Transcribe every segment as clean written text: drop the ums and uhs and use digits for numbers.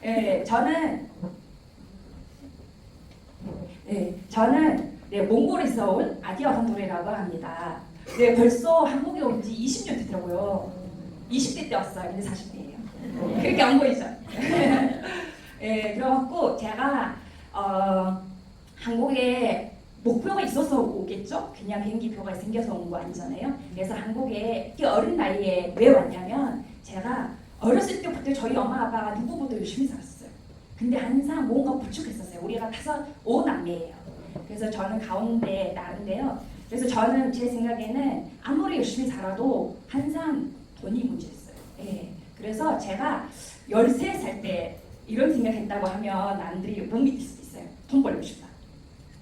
예, 저는 몽골에서 온 아디아 환도레라고 합니다. 네, 벌써 한국에 온 지 20년 됐더라고요. 20대 때 왔어요. 근데 40대예요. 그렇게 안 보이죠? 예, 그래갖고 제가 한국에 목표가 있어서 오겠죠? 그냥 비행기표가 생겨서 온 거 아니잖아요. 그래서 한국에 어린 나이에 왜 왔냐면 제가 어렸을 때부터 저희 엄마 아빠가 누구보다 열심히 살았어요. 근데 항상 뭔가 부족했었어요. 우리가 5남매예요. 그래서 저는 가운데 나른데요. 그래서 저는 제 생각에는 아무리 열심히 살아도 항상 돈이 문제였어요. 예. 그래서 제가 13살 때 이런 생각했다고 하면 남들이 못 믿을 수도 있어요. 돈 벌고 싶다.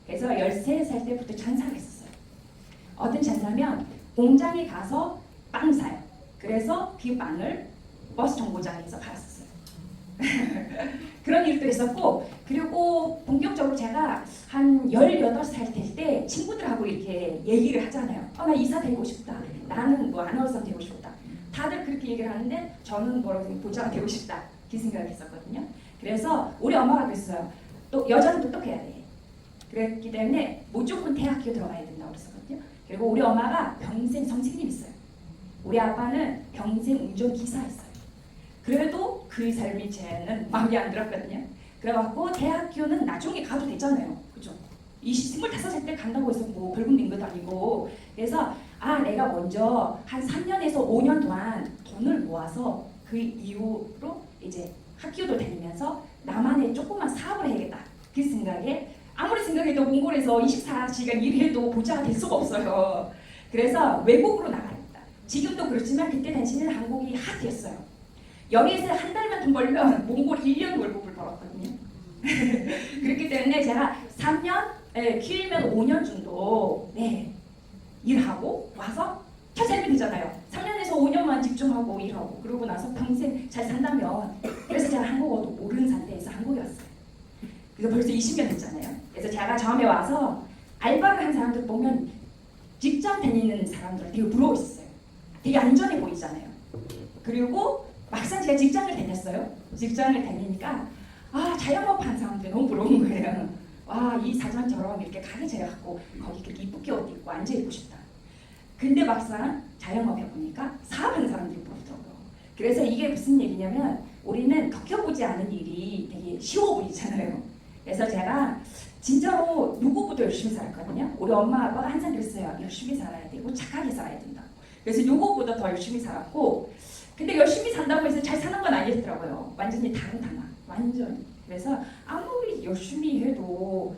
그래서 13살 때부터 장사를 했었어요. 어떤 장사면 공장에 가서 빵 사요. 그래서 그 빵을 버스 정거장에서 팔았었어요. 그런 일도 있었고, 그리고 본격적으로 제가 한 18살 될 때 친구들하고 이렇게 얘기를 하잖아요. 나 이사 되고 싶다. 나는 뭐 아나운서 되고 싶다. 다들 그렇게 얘기를 하는데 저는 뭐라고 보좌가 되고 싶다. 그 생각을 했었거든요. 그래서 우리 엄마가 그랬어요. 또 여자는 똑똑해야 돼. 그랬기 때문에 무조건 대학교 들어가야 된다고 그랬었거든요. 그리고 우리 엄마가 평생 선생님이었어요. 우리 아빠는 평생 운전기사였어요. 그래도 그 삶이 쟤는 마음에 안 들었거든요. 그래갖고 대학교는 나중에 가도 되잖아요. 그죠? 25살 때 간다고 해서 뭐 벌금 낸 것도 아니고. 그래서 내가 먼저 한 3년에서 5년 동안 돈을 모아서 그 이후로 이제 학교도 다니면서 나만의 조그만 사업을 해야겠다. 그 생각에 아무리 생각해도 몽골에서 24시간 일해도 부자가 될 수가 없어요. 그래서 외국으로 나가야겠다. 지금도 그렇지만 그때 당시는 한국이 핫했어요. 여기에서 한 달만 돈 벌면 몽골 1년 월급을 벌었거든요. 그렇기 때문에 제가 3년, 길면 5년 정도 일하고 와서 잘 살면 되잖아요. 3년에서 5년만 집중하고 일하고 그러고 나서 평생 잘 산다면. 그래서 제가 한국어도 모르는 상태에서 한국에 왔어요. 그래서 벌써 20년 됐잖아요. 그래서 제가 처음에 와서 알바를 한 사람들 보면 직장 다니는 사람들 되게 부러웠어요. 되게 안전해 보이잖아요. 그리고 막상 제가 직장을 다녔어요. 직장을 다니니까 자영업 한 사람들 너무 부러운 거예요. 이 사장처럼 이렇게 가게 차려갖고 거기 그렇게 이쁘게 옷 입고 앉아있고 싶다. 근데 막상 자영업 해보니까 사업하는 사람들이 부럽더라고요. 그래서 이게 무슨 얘기냐면 우리는 겪어보지 않은 일이 되게 쉬워 보이잖아요. 그래서 제가 진짜로 누구보다 열심히 살았거든요. 우리 엄마 아빠가 항상 그랬어요. 열심히 살아야 되고 착하게 살아야 된다고. 그래서 누구보다 더 열심히 살았고, 근데 열심히 산다고 해서 잘 사는 건 아니더라고요. 완전히 다른 단어. 완전히. 그래서 아무리 열심히 해도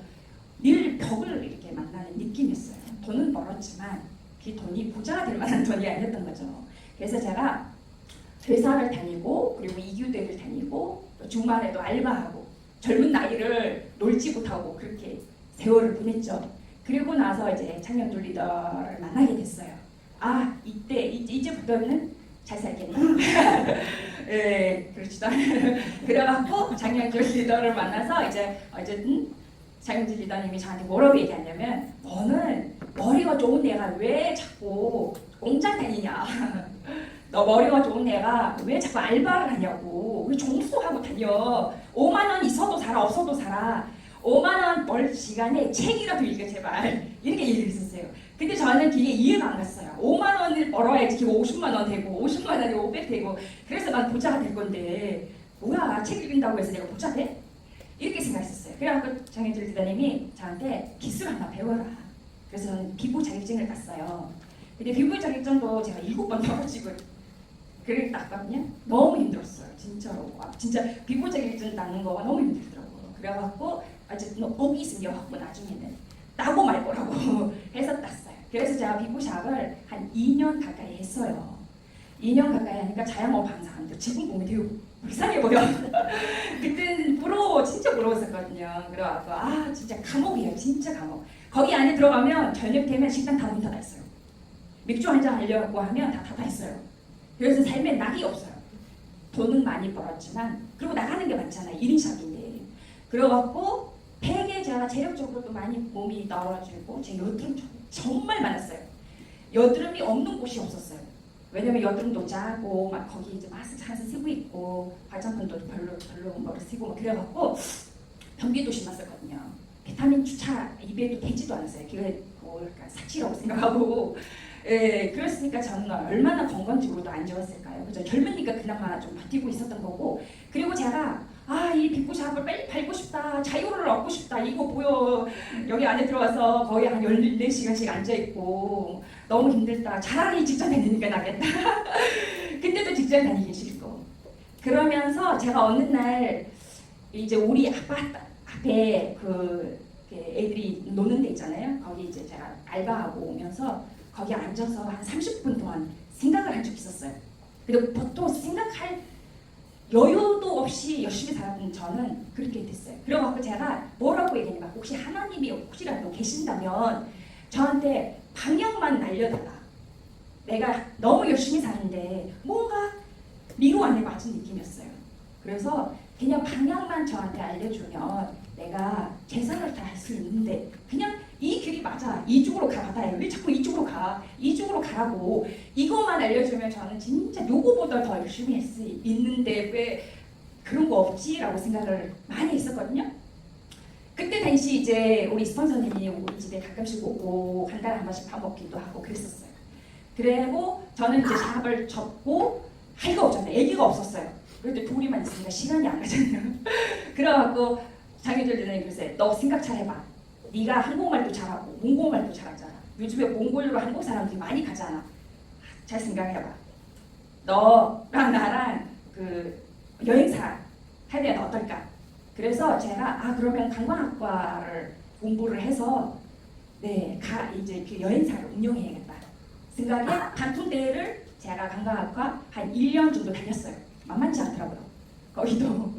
늘 벽을 이렇게 만나는 느낌이었어요. 돈은 벌었지만 그 돈이 부자가 될 만한 돈이 아니었던 거죠. 그래서 제가 회사를 다니고 그리고 이교대를 다니고 또 주말에도 알바하고 젊은 나이를 놀지 못하고 그렇게 세월을 보냈죠. 그리고 나서 이제 창녕졸 리더를 만나게 됐어요. 이제부터는 잘 살겠나? 그렇지도 않아요. 그래갖고 장영철 리더를 만나서 이제 장영철 리더님이 저한테 뭐라고 얘기하냐면, 너는 머리가 좋은 애가 왜 자꾸 공장 다니냐? 너 머리가 좋은 애가 왜 자꾸 알바를 하냐고? 왜 종수하고 다녀? 5만 원 있어도 살아, 없어도 살아. 5만 원 벌 시간에 책이라도 읽어 제발. 이렇게 얘기를 했었어요. 근데 저는 그게 이해가 안 갔어요. 5만 원을 벌어야지 지금 50만 원 되고 50만 원이 500 되고 그래서 난 부자가 될 건데 뭐야 책 읽는다고 해서 내가 부자 돼? 이렇게 생각했었어요. 그래갖고 장현철 기자님이 저한테 기술 하나 배워라. 그래서 저는 피부 자격증을 땄어요. 근데 피부 자격증도 제가 7번 떨어지고 그랬다거든요. 너무 힘들었어요. 진짜로. 진짜 피부 자격증 따는 거가 너무 힘들더라고요. 그래갖고 어쨌든 복이 생겨갖고 나중에는 따고 말 거라고 해서 땄어요. 그래서 제가 피부샵을 한 2년 가까이 했어요. 2년 가까이 하니까 자영업 한 사람들 지금 보면 되게 불쌍해 보여. 그때는 진짜 부러웠었거든요. 그래갖고 진짜 감옥이에요. 진짜 감옥. 거기 안에 들어가면 저녁 되면 식당 다 문 닫아 있어요. 맥주 한잔 하려고 하면 다 닫아 있어요. 그래서 삶에 낙이 없어요. 돈은 많이 벌었지만 그리고 나가는 게 많잖아요. 1인샵인데. 그래갖고 되게 제가 체력적으로도 많이 몸이 떨어지고 제 여드름 정말 많았어요. 여드름이 없는 곳이 없었어요. 왜냐면 여드름도 짜고 막 거기 이제 마스크 항상 쓰고 있고 화장품도 별로 뭐를 쓰고 막 그래갖고 변비도 심했었거든요. 비타민 주차 입에도 되지도 않았어요. 그게 뭐랄까 사치라고 생각하고 예, 그랬으니까 저는 얼마나 건강적으로도 안 좋았을까요? 그죠? 젊으니까 그나마 좀 버티고 있었던 거고 그리고 제가 이 빅보샵을 빨리 팔고 싶다 자유를 얻고 싶다 이거 보여 여기 안에 들어와서 거의 한 14시간씩 앉아있고 너무 힘들다 차라리 직장 다니니까 나겠다 그때도 직장 다니기 싫고 그러면서 제가 어느 날 이제 우리 아파트 앞에 그 애들이 노는 데 있잖아요 거기 이제 제가 알바하고 오면서 거기 앉아서 한 30분 동안 생각을 한 적이 있었어요 그리고 보통 생각할 여유도 없이 열심히 살았던 저는 그렇게 됐어요. 그래갖고 제가 뭐라고 얘기했냐면 혹시 하나님이 혹시라도 계신다면 저한테 방향만 알려달라. 내가 너무 열심히 사는데 뭔가 미로 안에 맞은 느낌이었어요. 그래서 그냥 방향만 저한테 알려주면 내가 최선을 다할 수 있는데 그냥 이 길이 맞아. 이쪽으로 가. 바다에 왜 자꾸 이쪽으로 가. 이쪽으로 가라고. 이것만 알려주면 저는 진짜 요거보다 더 열심히 할 수 있는데 왜 그런 거 없지라고 생각을 많이 했었거든요. 그때 당시 이제 우리 스폰서님이 우리 집에 가끔씩 오고 한 달에 한 번씩 밥 먹기도 하고 그랬었어요. 그리고 저는 이제 사업을 접고 할 거 없잖아요. 애기가 없었어요. 그런데 둘이만 있으니까 시간이 안 가잖아요. 그래갖고 장유철 대장님 그랬어요. 너 생각 잘 해봐. 네가 한국말도 잘하고 몽골말도 잘하잖아. 요즘에 몽골로 한국 사람들이 많이 가잖아. 잘 생각해봐. 너랑 나랑 그 여행사 하면 어떨까? 그래서 제가 그러면 관광학과를 공부를 해서 이제 그 여행사를 운영해야겠다 생각에 단풍대회를 제가 관광학과 한 1년 정도 다녔어요. 만만치 않더라고요. 거기도.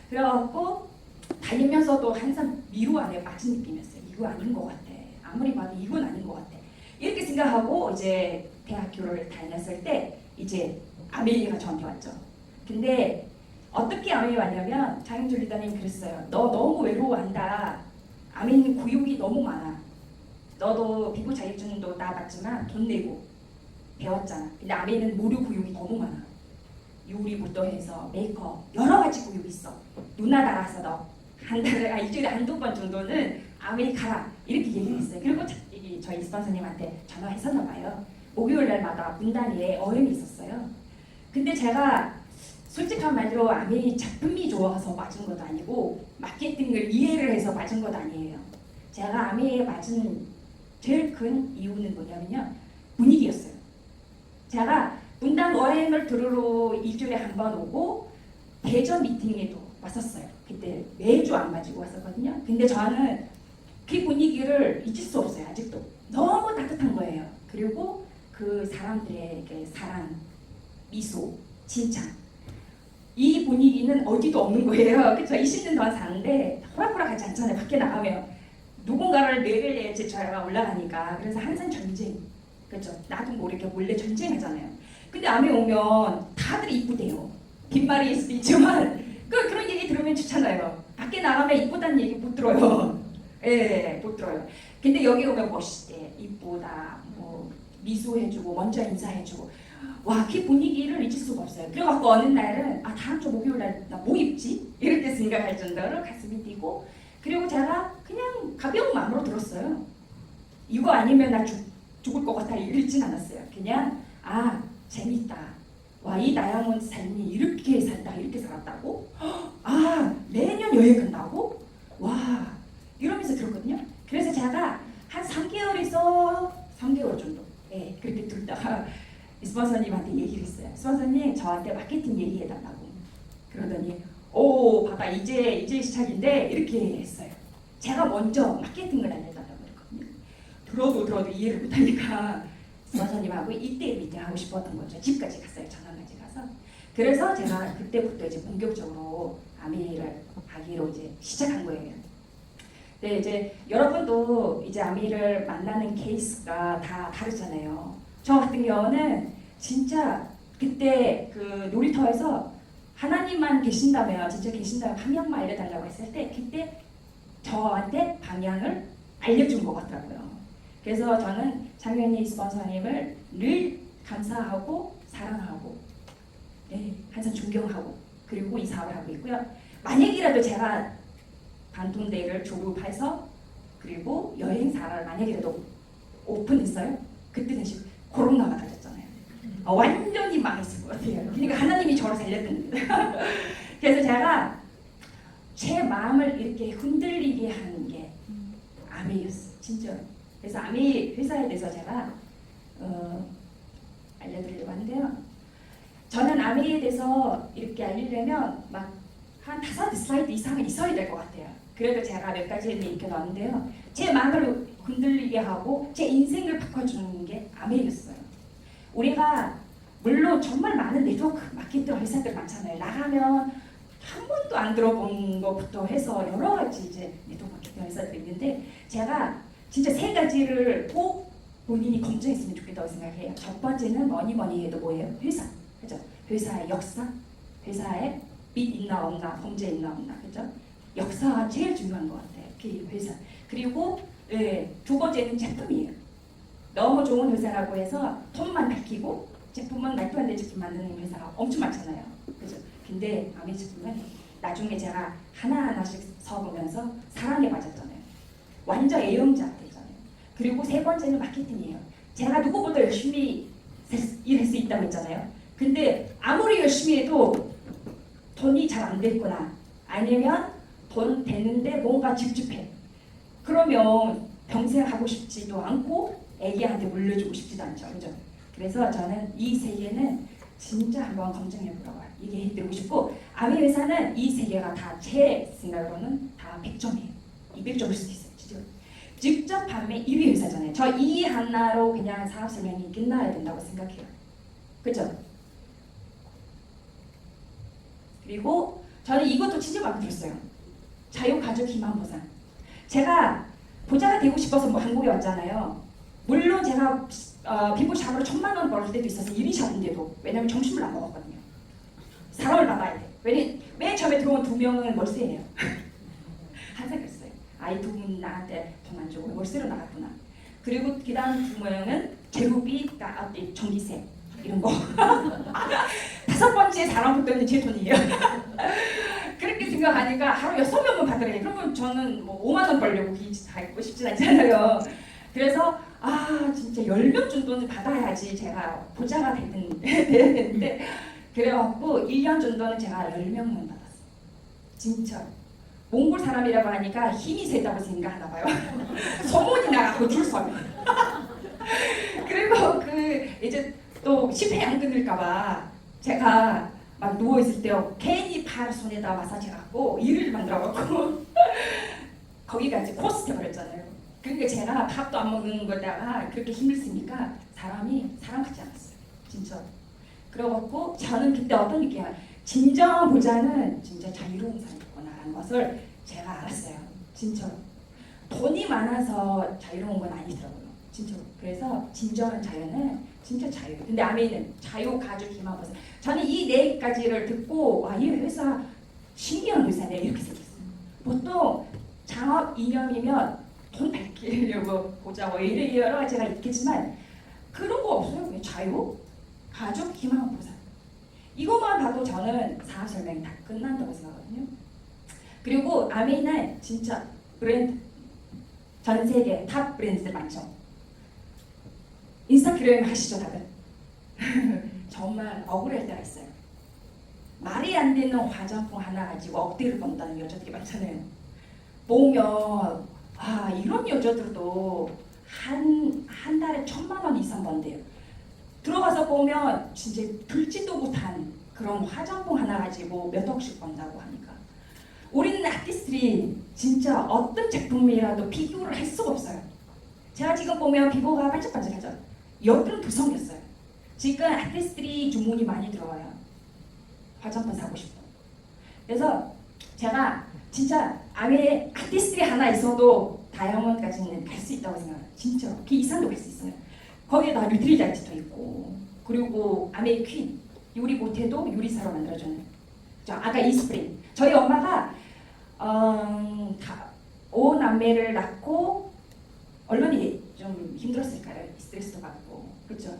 그래갖고 다니면서도 항상 미로 안에 빠진 느낌이었어요. 이거 아닌 것 같아. 아무리 봐도 이건 아닌 것 같아. 이렇게 생각하고 이제 대학교를 다녔을 때 이제 아메리카가 저한테 왔죠. 근데 어떻게 아메리 왔냐면 장윤철 리더님 그랬어요. 너 너무 외로워한다. 아메리는 구욕이 너무 많아. 너도 피부 자격증도 따봤지만 돈 내고 배웠잖아. 근데 아메리는 모류 구욕이 너무 많아. 요리부터 해서 메이크업 여러 가지 구욕이 있어. 누나 따라서 너 한 달에 일주일에 한두 번 정도는 아메리 가라 이렇게 얘기를 했어요. 그리고 저희 스폰서님한테 전화했었나 봐요. 목요일 날마다 분단위에 어음이 있었어요. 근데 제가 솔직한 말로 아메리 작품이 좋아서 맞은 것도 아니고 마케팅을 이해를 해서 맞은 것도 아니에요. 제가 아메리에 맞은 제일 큰 이유는 뭐냐면요. 분위기였어요. 제가 분단 어음을 들으러 일주일에 한 번 오고 대전 미팅에도 왔었어요. 그때 매주 안 가지고 왔었거든요. 근데 저는 그 분위기를 잊을 수 없어요. 아직도. 너무 따뜻한 거예요. 그리고 그 사람들의 사랑, 미소, 칭찬 이 분위기는 어디도 없는 거예요. 그쵸? 20년 동안 사는데 호락호락하지 않잖아요. 밖에 나가면 누군가를 내려야지 저희가 올라가니까. 그래서 항상 전쟁. 그렇죠? 나도 모르게 몰래 전쟁하잖아요. 근데 암에 오면 다들 이쁘대요. 빈말일 수도 있지만 그런 얘기 들으면 좋잖아요. 밖에 나가면 이쁘다는 얘기 못 들어요. 예, 못 들어요. 근데 여기 오면 멋있대, 이쁘다, 뭐 미소해주고 먼저 인사해주고 와, 그 분위기를 잊을 수가 없어요. 그래갖고 어느 날은 다음 주 목요일 날 나 뭐 입지? 이렇게 생각할 정도로 가슴이 뛰고 그리고 제가 그냥 가벼운 마음으로 들었어요. 이거 아니면 나 죽을 것 같아 이러진 않았어요. 그냥 재밌다. 와, 이 다양한 삶이 이렇게 산다, 이렇게 살았다고? 매년 여행 간다고? 와, 이러면서 들었거든요. 그래서 제가 한 3개월 정도 그렇게 들다가 스폰서님한테 얘기를 했어요. 스폰서님 저한테 마케팅 얘기해달라고. 그러더니 봐봐 이제 시작인데 이렇게 했어요. 제가 먼저 마케팅을 알려달라고 그랬거든요. 들어도 이해를 못하니까 스폰서님하고 1대1 미팅 하고 싶었던 거죠. 집까지 갔어요. 전화까지 가서. 그래서 제가 그때부터 이제 본격적으로 아미를 하기로 이제 시작한 거예요. 네, 이제 여러분도 이제 아미를 만나는 케이스가 다 다르잖아요. 저 같은 경우는 진짜 그때 그 놀이터에서 하나님만 계신다면 진짜 계신다면 방향만 알려달라고 했을 때 그때 저한테 방향을 알려준 것 같더라고요. 그래서 저는 장현희 스폰서님을 늘 감사하고 사랑하고, 네, 항상 존경하고, 그리고 이 사업을 하고 있고요. 만약이라도 제가 반통대를 졸업해서 그리고 여행사를 만약이라도 오픈했어요. 그때는 지금 코로나가 터졌잖아요. 완전히 망했을 것 같아요. 그러니까 하나님이 저를 살렸던 거예요. 그래서 제가 제 마음을 이렇게 흔들리게 하는 게 아메이였어요. 진짜. 그래서 아메이 회사에 대해서 제가 알려드리려고 하는데요. 저는 아메이에 대해서 이렇게 알리려면 막 한 5 슬라이드 이상은 있어야 될 것 같아요. 그래도 제가 몇 가지를 익혀놨는데요. 제 마음을 흔들리게 하고 제 인생을 바꿔주는 게 아메이였어요. 우리가 물론 정말 많은 네트워크 마케팅 회사들 많잖아요. 나가면 한 번도 안 들어본 것부터 해서 여러 가지 이제 네트워크 마케팅 회사들이 있는데 제가 진짜 3가지를 꼭 본인이 검증했으면 좋겠다고 생각해요. 첫 번째는 뭐니 해도 뭐예요? 회사. 그죠? 회사의 역사, 회사의 빚 있나 없나, 범죄 있나 없나, 그죠? 역사가 제일 중요한 것 같아요. 그 회사. 그리고 2번째는 제품이에요. 너무 좋은 회사라고 해서 돈만 밝히고 제품은 말도 안 되는 제품 만드는 회사가 엄청 많잖아요. 그죠? 근데 아메이 제품은 나중에 제가 하나하나씩 써보면서 사랑에 빠졌잖아요. 완전 애용자 되잖아요. 그리고 3번째는 마케팅이에요. 제가 누구보다 열심히 일할 수 있다고 했잖아요. 근데 아무리 열심히 해도 돈이 잘 안 됐거나 아니면 돈 되는데 뭔가 찝찝해. 그러면 평생 하고 싶지도 않고 애기한테 물려주고 싶지도 않죠. 그죠? 그래서 저는 이 세계는 진짜 한번 검증해보라고 얘기해드리고 싶고 아메이 회사는 이 세계가 다 제 생각으로는 다 100점이에요. 200점일 수도 있어요. 진짜. 직접 판매 1위 회사잖아요. 저 이 하나로 그냥 사업 설명이 끝나야 된다고 생각해요. 그죠? 그리고 저는 이것도 진짜 마음에 들었어요. 자유가족 희망보상. 제가 부자가 되고 싶어서 뭐 한국에 왔잖아요. 물론 제가 비포샵으로 1,000만 원 벌 때도 있어서 1위 샵인데도 왜냐면 점심을 안 먹었거든요. 사랑을 받아야 돼. 맨 처음에 들어온 2명은 월세예요. 항상 그랬어요. 아이 2분 나한테 돈 안 주고 월세로 나갔구나. 그리고 그 다음 2명은 재료비, 가압비, 전기세 이런 거. 5번째 사람부터는 제 돈이에요. 그렇게 생각하니까 하루 6명은 받으래. 그러면 저는 뭐 5만 원 벌려고 하고 싶진 않잖아요. 그래서 진짜 10명 정도는 받아야지 제가 부자가 되는데 그래갖고 1년 정도는 제가 10명만 받았어요. 진짜. 몽골 사람이라고 하니까 힘이 세다고 생각하나 봐요. 소문이 나가고 줄 서면. 그리고 이제 또 실패 안 끊을까봐 제가 막 누워있을 때 괜히 팔 손에다 마사지 갖고 일을 만들어갖고 거기가 이제 코스 돼버렸잖아요. 그러니까 제가 밥도 안 먹는 거다가 그렇게 힘을 쓰니까 사람이 사랑하지 않았어요. 진짜. 그래갖고 저는 그때 어떤 느낌이야. 진정한 부자는 진짜 자유로운 삶이구나라는 것을 제가 알았어요. 진짜. 돈이 많아서 자유로운 건 아니더라고요. 진짜. 그래서 진정한 자유는 진짜 자유. 근데 아메이는 자유, 가족, 희망보상. 저는 이 4가지를 듣고 이 회사 신기한 회사네 이렇게 생겼어요. 보통 창업 이념이면 돈 밝히려고 보자 뭐 이런 여러 가지가 있겠지만 그런 거 없어요. 그냥 자유, 가족, 희망보상. 이것만 봐도 저는 사업 설명이 다 끝난다고 생각하거든요. 그리고 아메이는 진짜 브랜드 전 세계 탑 브랜드들 많죠. 인스타그램 하시죠 다들? 정말 억울할 때가 있어요. 말이 안 되는 화장품 하나 가지고 억대를 번다는 여자들이 많잖아요. 보면 이런 여자들도 한 달에 1,000만 원 이상 번대요. 들어가서 보면 진짜 들지도 못한 그런 화장품 하나 가지고 몇 억씩 번다고 하니까 우리는 아티스트들이 진짜 어떤 제품이라도 비교를 할 수가 없어요. 제가 지금 보면 피부가 반짝반짝하죠. 여드름 더 생겼어요. 지금 아티스트들이 주문이 많이 들어와요. 화장품 사고 싶어. 그래서 제가 진짜 아메 아티스트들이 하나 있어도 다이아몬드까지는 갈 수 있다고 생각해요. 진짜 그 이상도 갈 수 있어요. 거기에다 뉴트리라이트도 있고 그리고 아메이 퀸 요리 못해도 요리사로 만들어주는 아가 이스프링. 저희 엄마가 5남매를 낳고 언론이 좀 힘들었을까요? 스트레스도 받고 그렇죠.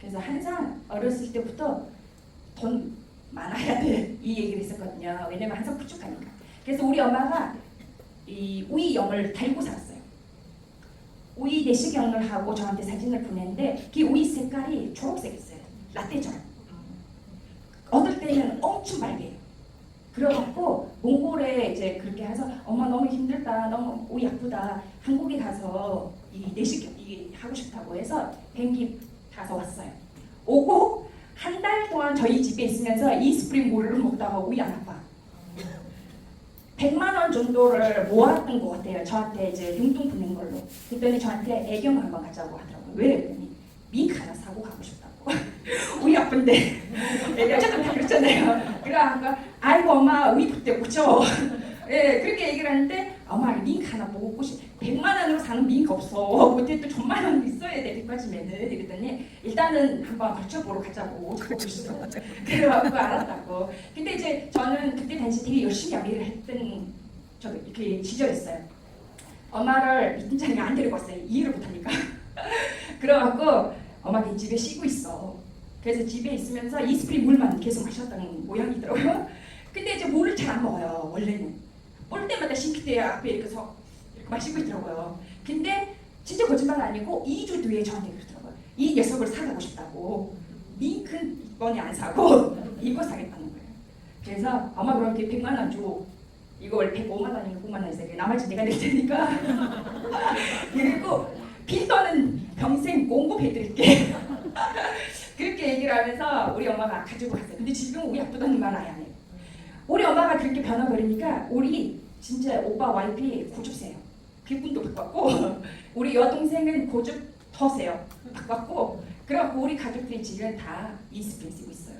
그래서 항상 어렸을 때부터 돈 많아야 돼 이 얘기를 했었거든요. 왜냐면 항상 부족하니까. 그래서 우리 엄마가 이 우이영을 달고 살았어요. 우이 내시경을 하고 저한테 사진을 보냈는데 그 우이 색깔이 초록색이었어요. 라떼처럼. 어떨 때는 엄청 빨개요. 그래갖고 몽골에 이제 그렇게 해서 엄마 너무 힘들다, 너무 우이 아프다, 한국에 가서 이 내시경 이 하고 싶다고 해서 비행기 타서 왔어요. 오고 한 달 동안 저희 집에 있으면서 이 스프링롤을 먹다가 우이 안 아파. 100만 원 정도를 모았던 것 같아요. 저한테 이제 용돈 보낸 걸로. 그랬더니 저한테 애경 한번 가자고 하더라고요. 왜? 그랬더니 밍크 하나 사고 가고 싶다고. 우리 아픈데 여자들 다 그렇잖아요. 그러니까 아이고 엄마 우리 그때 고쳐. 예, 그렇게 얘기를 하는데 엄마 밍크 하나 먹고 싶어. 100만 원으로 사는 밍크 없어. 그때 또 1000만 원 있어야 돼. 백화점에는. 그랬더니 일단은 한번 걸쳐보러 가자고. 그래갖고 알았다고. 근데 이제 저는 그때 당시 되게 열심히 아미를 했던 이렇게 시절이었어요. 엄마를 미팅장에 안 데리고 왔어요. 이해를 못하니까. 그래갖고 엄마 집에 쉬고 있어. 그래서 집에 있으면서 이스프링 물만 계속 마셨다는 모양이더라고요. 근데 이제 물을 잘 안 먹어요. 원래는. 올 때마다 싱크대 앞에 이렇게 마시고 있더라고요. 근데 진짜 거짓말 아니고 2주 뒤에 저한테 그러더라고요. 이 녀석을 사가고 싶다고. 밍크는 이번에 안 사고 이거 사겠다는 거예요. 그래서 아마 그렇게 100만 원 줘. 이걸 105만 원이면 9만 원 있어요. 나머지 내가 낼 테니까. 그리고 필터는 평생 공급해드릴게. 그렇게 얘기를 하면서 우리 엄마가 가지고 갔어요. 근데 지금 우리 아프다는 말 아예 안 해요. 우리 엄마가 그렇게 변화버리니까 우리 진짜 오빠 와이프 고집 세요. 기분도 바꿨고 우리 여동생은 고집 더 세요. 바꿨고 그래갖고 우리 가족들이 지금 다 이스프링 쓰고 있어요.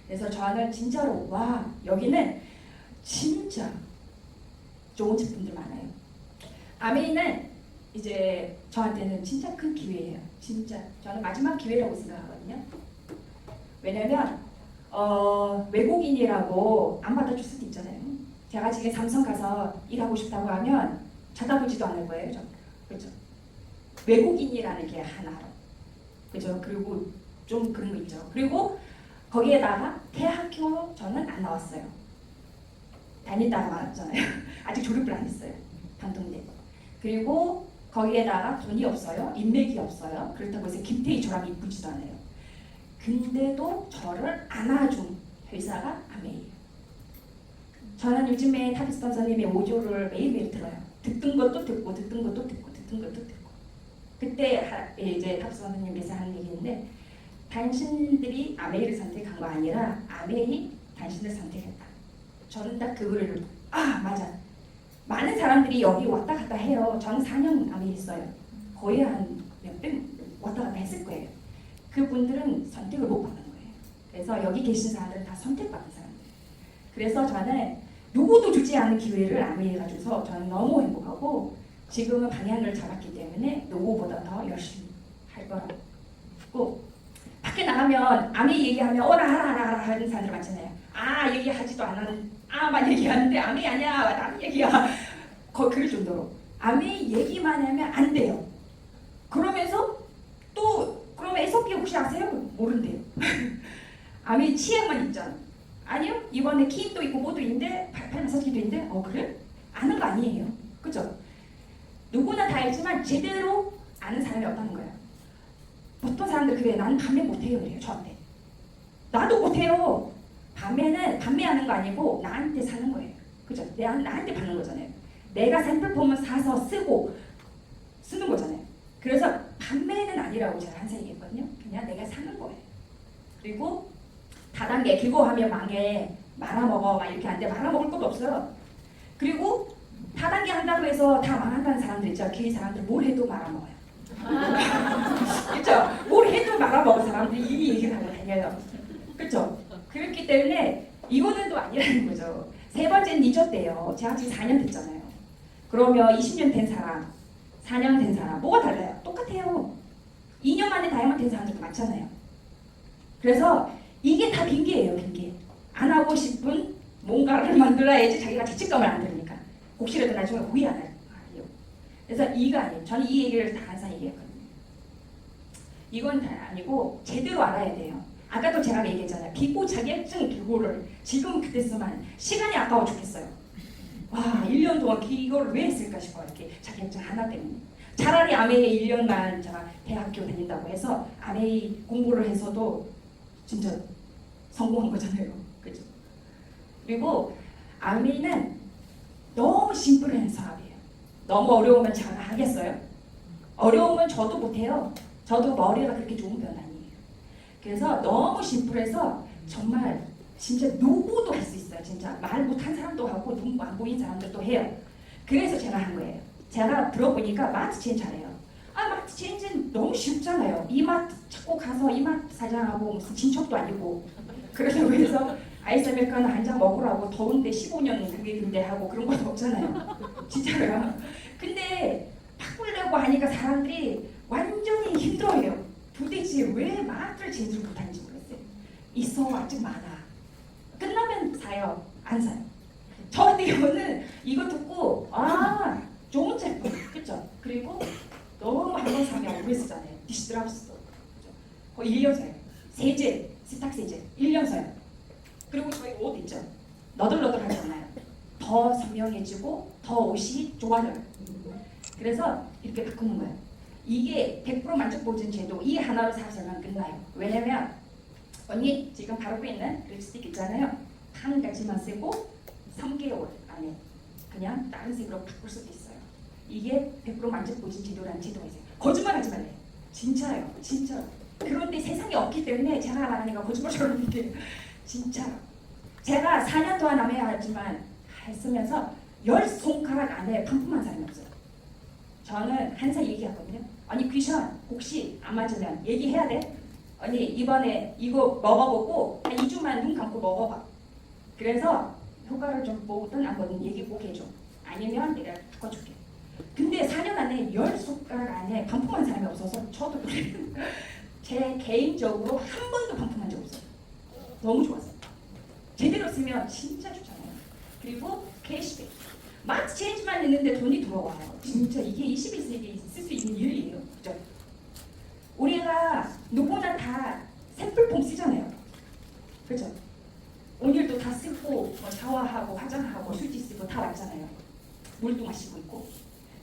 그래서 저는 진짜로 와 여기는 진짜 좋은 제품들 많아요. 아메이는 이제 저한테는 진짜 큰 기회예요. 진짜 저는 마지막 기회라고 생각하거든요. 왜냐면 외국인이라고 안 받아줄 수도 있잖아요. 제가 지금 삼성 가서 일하고 싶다고 하면 쳐다보지도 않을 거예요. 그렇죠? 외국인이라는 게 하나로. 그죠? 그리고 좀 그런 거 있죠. 그리고 거기에다가 대학교 저는 안 나왔어요. 다니다가 말았잖아요. 아직 졸업을 안 했어요. 단통대. 그리고 거기에다가 돈이 없어요. 인맥이 없어요. 그렇다고 해서 김태희처럼 이쁘지도 않아요. 근데도 저를 안아준 회사가 아메이에요. 저는 요즘에 타비스턴 선생님의 오조를 매일매일 들어요. 듣던 것도 듣고 듣던 것도 듣고 듣던 것도 듣고. 그때 이제 타비스턴 선생님께서 하는 얘기인데 당신들이 아메이를 선택한 거 아니라 아메이 당신을 선택했다. 저는 딱 그거를 맞아. 많은 사람들이 여기 왔다 갔다 해요. 저는 4년 아메이 있어요. 거의 한 몇 번 왔다 갔다 했을 거예요. 그분들은 선택을 못 받는 거예요. 그래서 여기 계신 사람들은 다 선택받은 사람들. 그래서 저는 누구도 주지 않은 기회를 아메이가 줘서 저는 너무 행복하고 지금은 방향을 잡았기 때문에 누구보다 더 열심히 할 거라고. 밖에 나가면 아메이 얘기하면 알아 하는 사람들 많잖아요. 얘기하지도 않은 만 얘기하는데 아메이 아니야 나는 얘기야. 그럴 정도로 아메이 얘기만 하면 안 돼요. 그러면서 또 그러면 SOP 혹시 아세요? 모른대요. 아메이 치약만 있잖아. 아니요? 이번에 키임도 있고 뭐도 있는데 팔 마사지도 있는데 그래? 아는 거 아니에요. 그죠? 누구나 다 알지만 제대로 아는 사람이 없다는 거예요. 보통 사람들 그래 나는 판매 못해요 그래요 저한테. 나도 못해요. 판매하는 거 아니고 나한테 사는 거예요. 그죠? 나한테 받는 거잖아요. 내가 샘플 보면 사서 쓰는 거잖아요. 그래서 판매는 아니라고 제가 항상 얘기했거든요. 그냥 내가 사는 거예요. 그리고 다단계 그거 하면 망해 말아먹어 막 이렇게 하는데 말아먹을 것도 없어요. 그리고 다단계 한다고 해서 다 망한다는 사람들 있죠. 그 사람들 뭘 해도 말아먹어요. 그렇죠? 뭘 해도 말아먹은 사람들이 이미 얘기를 하고 다녀요. 그렇죠? 그렇기 때문에 이거는 또 아니라는 거죠. 세 번째는 잊었대요. 제가 지금 4년 됐잖아요. 그러면 20년 된 사람, 4년 된 사람 뭐가 달라요? 똑같아요. 2년 만에 다이아몬드 된 사람들도 많잖아요. 그래서 이게 다 핑계예요. 핑계. 안 하고 싶은 뭔가를 만들어야지 자기가 죄책감을 안 들으니까. 혹시라도 나중에 후회 안 하려고. 그래서 이가 아니에요. 저는 이 얘기를 다 항상 얘기했거든요. 이건 다 아니고 제대로 알아야 돼요. 아까도 제가 얘기했잖아요. 기고 자격증 기고를 지금 그때서만 시간이 아까워 죽겠어요. 와, 1년 동안 기고를 왜 했을까 싶어요. 이렇게 자격증 하나 때문에. 차라리 아메이 1년만 제가 대학교 다닌다고 해서 아메이 공부를 해서도 진짜 성공한 거잖아요. 그죠? 그리고 아메이는 너무 심플한 사업이에요. 너무 어려우면 제가 하겠어요? 어려우면 저도 못해요. 저도 머리가 그렇게 좋은 편 아니에요. 그래서 너무 심플해서 정말 진짜 누구도 할 수 있어요. 진짜 말 못한 사람도 하고 눈 안 보인 사람들도 해요. 그래서 제가 한 거예요. 제가 들어보니까 마트 체인 잘해요. 아, 마트 체인은 너무 쉽잖아요. 이마트 찾고 가서 이마트 사장하고 무슨 친척도 아니고 그러다고 해서 아이스 아메리카노 한 잔 먹으라고 더운데 15년 그게 근데 하고 그런 것도 없잖아요. 진짜로요. 근데 바꾸려고 하니까 사람들이 완전히 힘들어해요. 도대체 왜 마트를 제대로 못하는지 모르겠어요. 있어 아직 많아. 끝나면 사요. 안 사요. 저 같은 경우는 이거 듣고 아 좋은 제품 그쵸? 그리고 너무 한 번 사면 오래 쓰잖아요. 디시드라우스도 거의 1년 사요. 세제, 세탁 세제 1년 사요. 그리고 저희 옷 있죠? 너덜너덜하지 않아요. 더 선명해지고 더 옷이 좋아져요. 그래서 이렇게 바꾸는 거예요. 이게 100% 만족보증 제도 이 하나로 사서는 끝나요. 왜냐면 언니 지금 바르고 있는 립스틱 있잖아요. 한 가지만 쓰고 3개월 안에 그냥 다른 색으로 바꿀 수도 있어요. 이게 100% 만족보증 제도라는 제도가 있어요. 거짓말 하지 말래요. 진짜요. 진짜. 그런데 세상에 없기 때문에 제가 말하니까 거짓말처럼 이렇게 진짜. 제가 4년 동안 아메이지만 했으면서 10손가락 안에 반품한 사람이 없어요. 저는 항상 얘기하거든요. 아니 귀션 혹시 안 맞으면 얘기해야 돼? 아니 이번에 이거 먹어보고 한 2주만 눈 감고 먹어봐. 그래서 효과를 좀 보든 안 보든 얘기 꼭 해줘. 아니면 내가 바꿔줄게. 근데 4년 안에 10손가락 안에 반품한 사람이 없어서 저도 제 개인적으로 한 번도 반품한 적 없어요. 너무 좋았어요. 제대로 쓰면 진짜 좋잖아요. 그리고 캐시백. 마트 체인지만 있는데 돈이 들어와요. 진짜 이게 21세기에 쓸 수 있는 일이에요. 그죠? 우리가 누구나 다 샘플폼 쓰잖아요. 그죠? 오늘도 다 쓰고 샤워하고 화장하고 휴지 쓰고 다 맞잖아요. 물도 마시고 있고.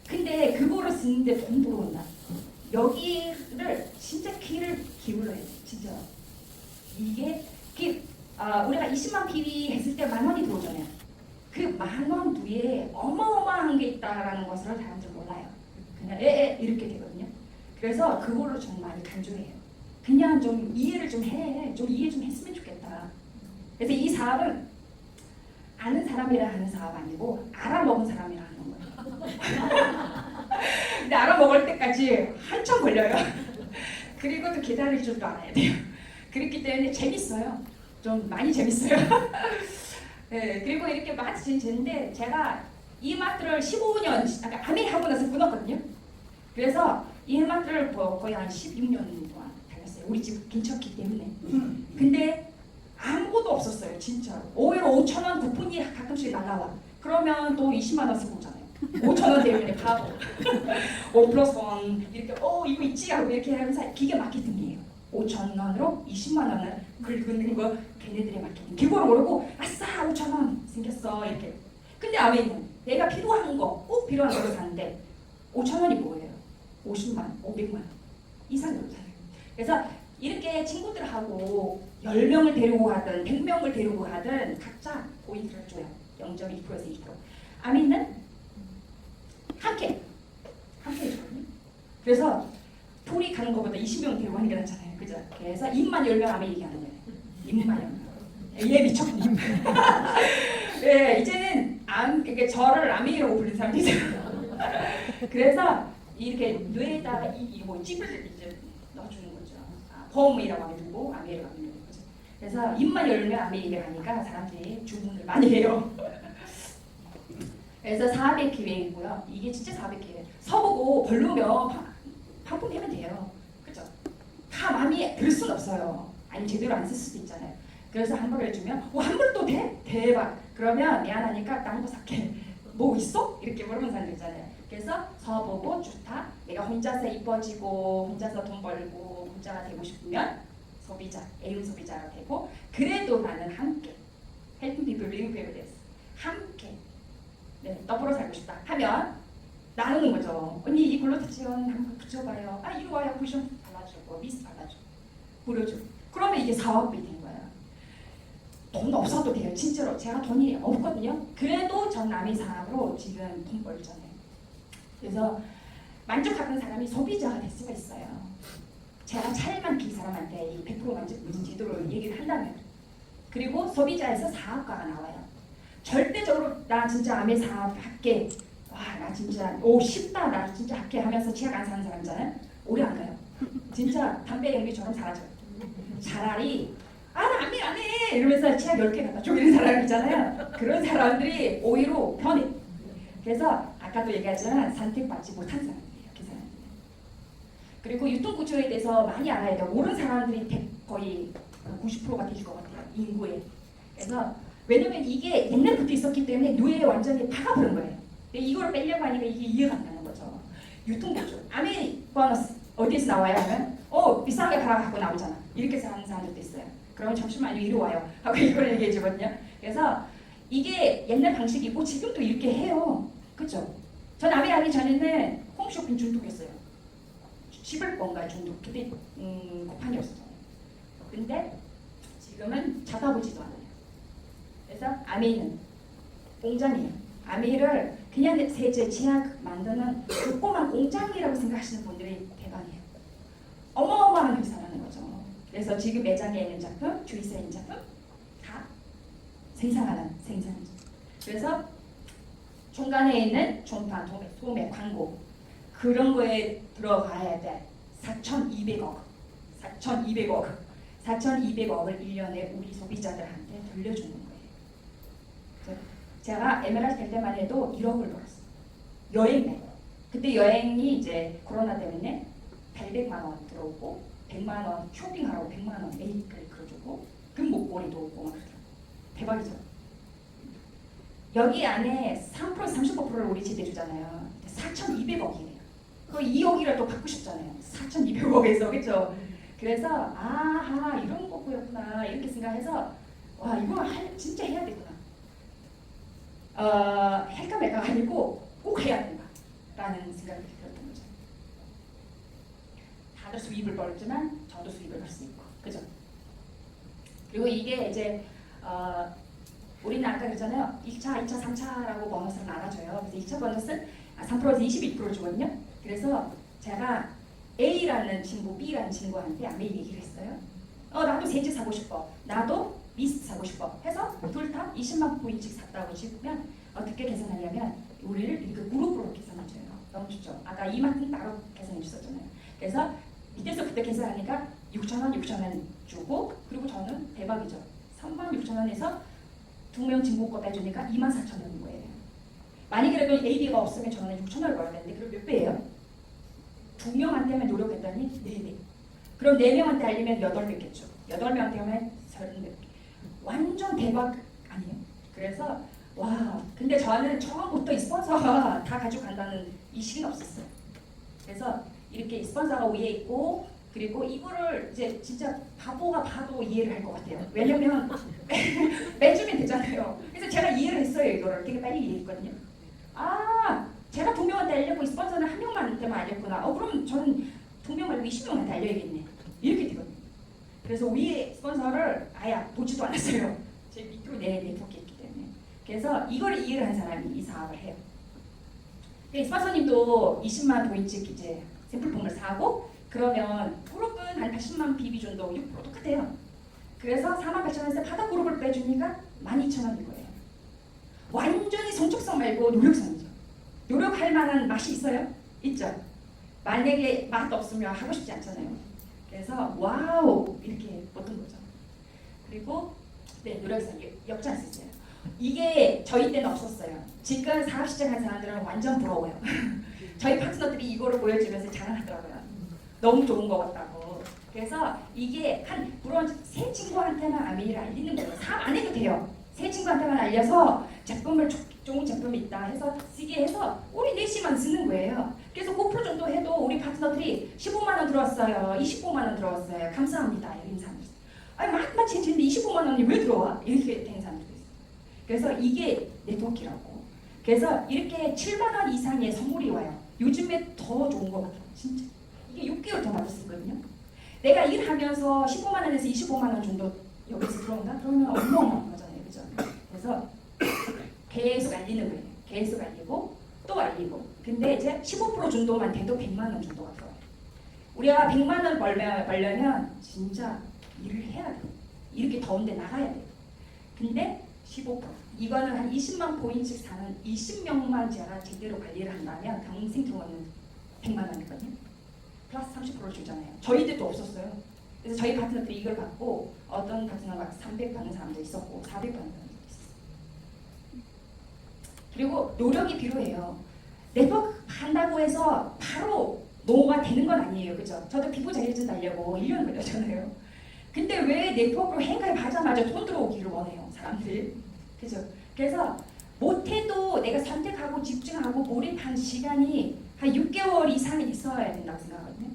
근데 그거를 쓰는데 돈 들어온다. 여기를 진짜 키를 기울여야 돼. 진짜. 이게 우리가 20만 PV 했을 때 10,000원이 들어오잖아요. 그 10,000원 뒤에 어마어마한 게 있다라는 것을 사람들 몰라요. 그냥 이렇게 되거든요. 그래서 그거를 좀 많이 강조해요. 그냥 좀 이해를 좀 해. 좀 이해 좀 했으면 좋겠다. 그래서 이 사업은 아는 사람이라 하는 사업 아니고 알아먹은 사람이라 하는 거예요. 근데 알아먹을 때까지 한참 걸려요. 그리고 또 기다릴 줄도 알아야 돼요. 그렇기 때문에 재밌어요. 좀 많이 재밌어요. 네, 그리고 이렇게 마트 진지인데 제가 이 마트를 15년 아메이 하고 나서 끊었거든요. 그래서 이 마트를 거의 한 16년 동안 다녔어요. 우리 집 근처기 때문에. 근데 아무것도 없었어요. 진짜. 오히려 5,000원 쿠폰이 가끔씩 날라와. 그러면 또 20만 원 쓰고 오잖아요. 5,000원 때문에 바보. 5 플러스 1 이렇게 이거 있지 하고 이렇게 하면서 기계 마케팅이에요. 5,000원으로 20만 원을 긁는 거 걔네들의 마케팅. 그걸 모르고 아싸 5,000원 생겼어 이렇게. 근데 아메이는 내가 필요한 거 꼭 필요한 거를 사는데 5,000원이 뭐예요? 50만 원, 500만 원 이상이 없잖아요. 그래서 이렇게 친구들하고 10명을 데리고 가든 100명을 데리고 가든 각자 포인트를 줘요. 0.2%에서 2%. 아메이는 함께 해주거든요. 그래서 둘이 가는 것보다 20명 데리고 가는 게 낫잖아요. 그죠? 그래서 입만 열면 아메이 얘기하는 거예요. 입만 열면. 얘 미쳤니? 네, 이제는 이게 저를 아메이라고 부르는 사람들이 있어요. 그래서 이렇게 뇌에다가 이거 칩을 이제 넣어주는 거죠. 봄이라고 하면 누구, 아메이라고 하면 누구 거죠. 그래서 입만 열면 아메이를 하니까 사람들이 주문을 많이 해요. 그래서 400기획이고요. 이게 진짜 400기획. 서보고 별로면 반품하면 돼요. 그죠? 다 마음에 들 수는 없어요. 아니 제대로 안 쓸 수도 있잖아요. 그래서 환불을 해주면 환불도 돼? 대박. 그러면 미안하니까 딴 거 살게. 뭐 있어? 이렇게 물어보는 사람들 있잖아요. 그래서 서보고 좋다. 내가 혼자서 이뻐지고 혼자서 돈 벌고 자가 되고 싶으면 소비자, A운 소비자가 되고 그래도 나는 함께 helping people live better this 함께 더불어 살고 싶다 하면 나누는 거죠. 언니 이 글루타치온 한번 붙여봐요. 아 이리 와요. 쿠션 발라주고 미스트 발라주고 뿌려주고 그러면 이게 사업이 된 거예요. 돈 없어도 돼요. 진짜로 제가 돈이 없거든요. 그래도 전 남의 사람으로 지금 돈 벌잖아요. 그래서 만족하는 사람이 소비자가 될 수가 있어요. 제가 차일만 그 사람한테 100% 만족 제도로 얘기를 한다면 그리고 소비자에서 사업가가 나와요. 절대적으로 나 진짜 암의 사업 할게. 와 나 진짜 오 쉽다 나 진짜 할게 하면서 치약 안 사는 사람잖아요. 오래 안 가요. 진짜 담배 연기처럼 사라져요. 차라리 나 안 해 이러면서 치약 10개 갖다 쪼개는 사람 있잖아요. 그런 사람들이 오히려 편해. 그래서 아까도 얘기하지만 선택받지 못한 사람이에요. 그 사람들. 그리고 유통구조에 대해서 많이 알아야 돼요. 모르는 사람들이 거의 90%가 되실 것 같아요. 인구에. 그래서 왜냐면 이게 옛날부터 있었기 때문에 뇌에 완전히 박아버린 거예요. 근데 이걸 빼려고 하니까 이게 이해가 안 가는 거죠. 유통구조. 아메리카노스 어디에서 나와요 하면 비싸게 팔아 갖고 나오잖아. 이렇게 해서 하는 사람들도 있어요. 그러면 잠시만요 이리 와요 하고 이걸 얘기해 주거든요. 그래서 이게 옛날 방식이고 지금도 이렇게 해요. 그죠? 전 아메 하기 전에는 홈쇼핑 중독이었어요. 씹을 뭔가 중독. 근데 쿠팡이 없었잖아요. 근데 지금은 잡아보지도 않아요. 그래서 아메이는 공장이에요. 아메이를 그냥 세제 치약 만드는 조그만 공장이라고 생각하시는 분들이 대단해요. 어마어마한 회사라는 거죠. 그래서 지금 매장에 있는 작품, 주위에 있는 작품 다 생산하는 생산이죠. 그래서 중간에 있는 종판, 도매, 광고 그런 거에 들어가야 돼. 4,200억 4,200억을 1년에 우리 소비자들한테 돌려주는 거예요. 제가 에메랄드 될 때만 해도 1억을 벌었어요. 여행 내고. 그때 여행이 이제 코로나 때문에 800만 원 들어오고 100만 원 쇼핑하라고 100만 원 메이크를 그려주고 금 목걸이도 오고 막 그러더라고요. 대박이죠. 여기 안에 3% 35%를 우리 집에 주잖아요. 4,200억이에요. 그 2억이라도 받고 싶잖아요. 4,200억에서 그렇죠. 그래서 아하 이런 거구나 이렇게 생각해서 와 이거 진짜 해야 되구나. 할까 말까 아니고 꼭 해야 된다라는 생각이 들었던 거죠. 다들 수입을 벌지만 저도 수입을 벌 수 있고 그죠. 그리고 이게 이제 우리는 아까 그랬잖아요. 1차, 2차, 3차라고 보너스를 나눠줘요. 그래서 2차 보너스는 3%에서 22% 주거든요. 그래서 제가 A라는 친구, B라는 친구한테 아메 얘기를 했어요. 나도 세제 사고 싶어. 나도 미스트 사고 싶어. 해서 둘 다 20만 포인트씩 샀다고 치면 어떻게 계산하냐면 우리를 이렇게 그룹으로 계산해줘요. 너무 좋죠. 아까 이마트는 따로 계산해 주셨잖아요. 그래서 밑에서부터 계산하니까 6,000원 주고 그리고 저는 대박이죠. 36,000원에서 2명 친구 거 빼주니까 24,000원인 거예요. 만약에 그래도 AB가 없으면 저는 6,000원을 벌어야 되는데 그럼 몇 배예요? 2명한테만 노력했더니 4배. 그럼 4명한테 알리면 8배겠죠. 8명한테 하면 30배. 완전 대박 아니에요? 그래서 와 근데 저는 처음부터 이 스폰서가 다 가져간다는 이식은 없었어요. 그래서 이렇게 스폰서가 위에 있고 그리고 이거를 이제 진짜 바보가 봐도 이해를 할 것 같아요. 왜냐면 빼주면 되잖아요. 그래서 제가 이해를 했어요. 이거를 되게 빨리 이해했거든요. 제가 2명한테 알려고 이 스폰서는 1명한테만 알렸구나. 그럼 저는 2명 말고 20명한테 알려야겠네. 이렇게 되거든요. 그래서 위에 스폰서를 아예 보지도 않았어요. 제 밑으로 네트워크가 있기 때문에. 그래서 이걸 이해를 한 사람이 이 사업을 해요. 스폰서님도 20만 포인트 이제 샘플품을 사고 그러면 그룹은 한 80만 BB 정도 6% 똑같아요. 그래서 48,000원에서 바다 그룹을 빼주니까 12,000원인 거예요. 완전히 성적성 말고 노력성이죠. 노력할 만한 맛이 있어요? 있죠. 만약에 맛 없으면 하고 싶지 않잖아요. 그래서 와우 이렇게 못한 거죠. 그리고 노력성 역전 있어요. 이게 저희 때는 없었어요. 지금 사업 시작한 사람들은 완전 부러워요. 저희 파트너들이 이거를 보여주면서 자랑하더라고요. 너무 좋은 것 같다고. 그래서 이게 물론 새 친구한테만 아메이를 알리는 거예요. 사업 안 해도 돼요. 새 친구한테만 알려서 제품을 좋은 제품이 있다 해서 쓰게 해서 우리 넷이만 쓰는 거예요. 그래서 5% 정도 해도 우리 파트너들이 15만 원 들어왔어요. 25만 원 들어왔어요. 감사합니다. 이런 사람들. 아니 마치 진짜 25만 원이 왜 들어와? 이렇게 되는 사람들도 있어요. 그래서 이게 네트워크라고. 그래서 이렇게 7만 원 이상의 선물이 와요. 요즘에 더 좋은 것 같아요. 진짜. 이게 6개월 더 받을 수 있거든요. 내가 일하면서 15만 원에서 25만 원 정도 여기서 들어온다? 그러면 어마어마한 거잖아요. 그죠? 그래서 계속 알리는 거예요. 계속 알리고 또 알리고. 근데 이제 15% 정도만 돼도 100만 원 정도가 들어와요. 우리가 100만 원 벌려면 진짜 일을 해야 돼요. 이렇게 더운데 나가야 돼요. 근데 15% 이거는 한 20만 포인트씩 사는 20명만 제가 제대로 관리를 한다면 평생 들어오는 100만 원이거든요. 플러스 30%를 주잖아요. 저희 때도 없었어요. 그래서 저희 파트너들이 이걸 받고 어떤 파트너가 300 받는 사람도 있었고 400 받는 사람도 있었어요. 그리고 노력이 필요해요. 네트워크 한다고 해서 바로 노가 되는 건 아니에요. 그죠? 저도 피부 자격증 달려고 1년 걸렸잖아요. 근데 왜 네트워크로 행가에 가자마자 돈 들어오기를 원해요, 사람들. 그죠? 그래서 못해도 내가 선택하고 집중하고 몰입한 시간이 한 6개월 이상은 있어야 된다고 생각하거든요.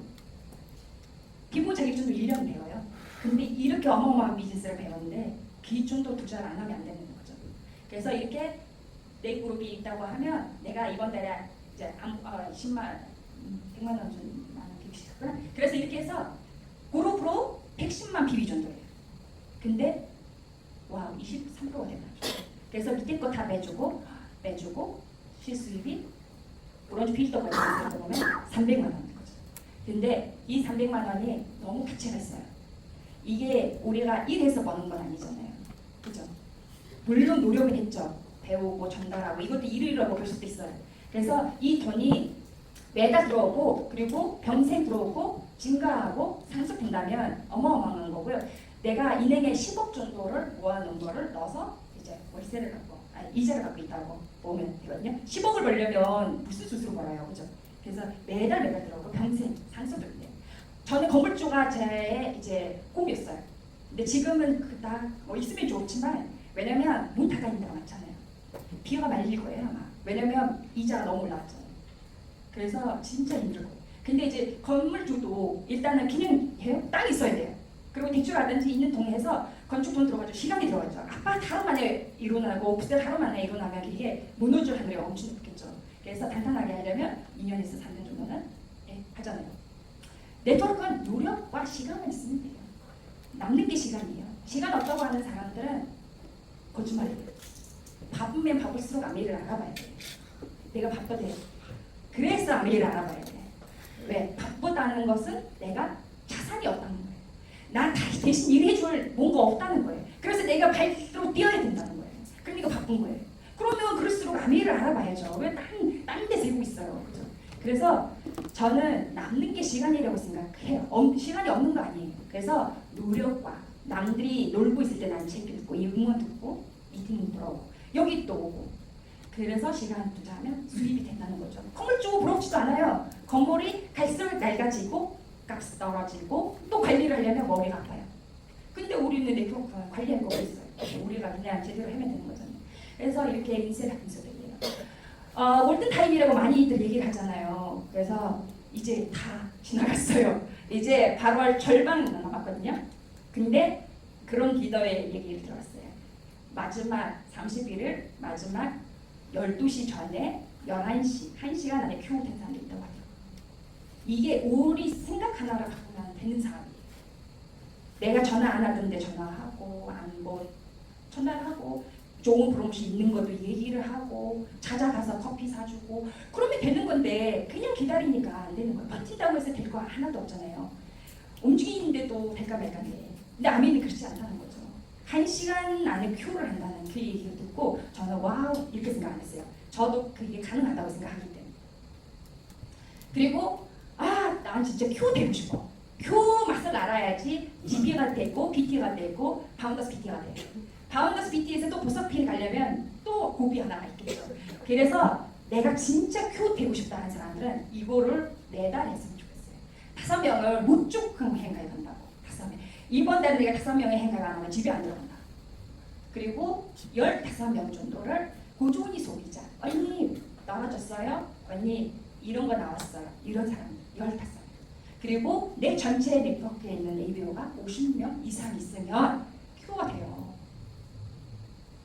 피부 자격증도 1년 배워요. 근데 이렇게 어마어마한 비즈니스를 배웠는데 기준도 투자를 안 하면 안 되는 거죠. 그래서 이렇게 내 그룹이 있다고 하면 내가 이번 달에 이제 10만, 100만 원 정도만 비비셨구나. 그래서 이렇게 해서 그룹으로 110만 비비 정도예요. 근데 와 23%가 된다. 그래서 밑에 거 다 빼주고 실수입이 브론즈 필터까지 보면 300만 원인 거죠. 근데 이 300만 원이 너무 가치가 있어요. 이게 우리가 일해서 버는 건 아니잖아요. 그죠? 물론 노력은 했죠. 배우고 전달하고 이것도 일이라고 볼 수도 있어요. 그래서 이 돈이 매달 들어오고 그리고 평생 들어오고 증가하고 상속된다면 어마어마한 거고요. 내가 은행에 10억 정도를 모아놓은 거를 넣어서 이제 월세를 갖고 이자를 갖고 있다고 보면 되거든요. 10억을 벌려면 무슨 수수료 벌어요, 그죠? 그래서 매달 들어오고 평생 상속된대요. 저는 건물주가 제 이제 꿈이었어요. 근데 지금은 그닥 뭐 있으면 좋지만 왜냐면 문 닫아 있는 데가 많잖아요. 비가 말릴 거예요 아마. 왜냐면 이자가 너무 올라왔잖아요. 그래서 진짜 힘들고. 근데 이제 건물주도 일단은 그냥 해요. 땅이 있어야 돼요. 그리고 대출하든지 있는 통해서 건축 돈 들어가죠. 시간이 들어가죠. 아파트 하루 만에 일어나고 오피스텔 하루 만에 일어나면 이게 무너질 확률이 엄청 높겠죠. 그래서 단단하게 하려면 2년에서 3년 정도는 하잖아요. 네트워크는 노력과 시간을 쓰면 돼요. 남는 게 시간이에요. 시간 없다고 하는 사람들은 거짓말이에요. 바쁘면 바쁠수록 아메리를 알아봐야 돼요. 내가 바쁘대. 그래서 아메리를 알아봐야 돼. 왜? 바쁘다는 것은 내가 자산이 없다는 거예요. 난 대신 일해줄 뭔가 없다는 거예요. 그래서 내가 발로 뛰어야 된다는 거예요. 그러니까 바쁜 거예요. 그러면 그럴수록 아메리를 알아봐야죠. 왜 딴 데 세고 있어요. 그죠? 그래서 저는 남는 게 시간이라고 생각해요. 시간이 없는 거 아니에요. 그래서 노력과 남들이 놀고 있을 때 난 책 읽고 응원 듣고 미팅 들어오고 여기 또 오고 그래서 시간 투자하면 수입이 된다는 거죠. 건물주 부럽지도 않아요. 건물이 갈수록 낡아지고 값이 떨어지고 또 관리를 하려면 머리가 아파요. 근데 우리는 네트워크 관리할 거가 있어요. 우리가 그냥 제대로 하면 되는 거잖아요. 그래서 이렇게 인쇄 분석이에요. 골든 타임이라고 많이들 얘기를 하잖아요. 그래서 이제 다 지나갔어요. 이제 8월 절반 남았거든요. 근데 그런 리더의 얘기를 들었어요. 마지막 30일을 마지막 12시 전에 11시, 1시간 안에 큐 된 사람도 있다고 하더라고요. 이게 우리 생각 하나를 갖고는 되는 사람이에요. 내가 전화 안 하던데 전화하고 안보 전화하고 좋은 프로모션 있는 것도 얘기를 하고 찾아가서 커피 사주고 그러면 되는 건데 그냥 기다리니까 안 되는 거예요. 버틴다고 해서 될 거 하나도 없잖아요. 움직이는데도 될까 말까인데 근데 아멘이 그렇지 않다는 거죠. 1시간 안에 큐를 한다는 그 얘기를 듣고 저는 와우 이렇게 생각 안 했어요. 저도 그게 가능하다고 생각하기 때문에. 그리고 난 진짜 큐 되고 싶어. 큐 맛을 알아야지 GP가 되고 BT가 되고 바운더스 BT가 돼요. 바운더스 BT에서 또 보석핀 가려면 또 고비 하나가 있겠죠. 그래서 내가 진짜 큐 되고 싶다 하는 사람들은 이거를 매달 했으면 좋겠어요. 5명을 무조건 행가에 간다고. 5명. 이번 달에 내가 5명의 행가가 나면 집에 안 들어간다. 그리고 15명 정도를 고조은이 소비자. 언니 떨어졌어요? 언니 이런 거 나왔어요. 이런 사람 15명. 그리고 내 전체 네트워크에 있는 ABO가 50명 이상 있으면 큐어가 돼요.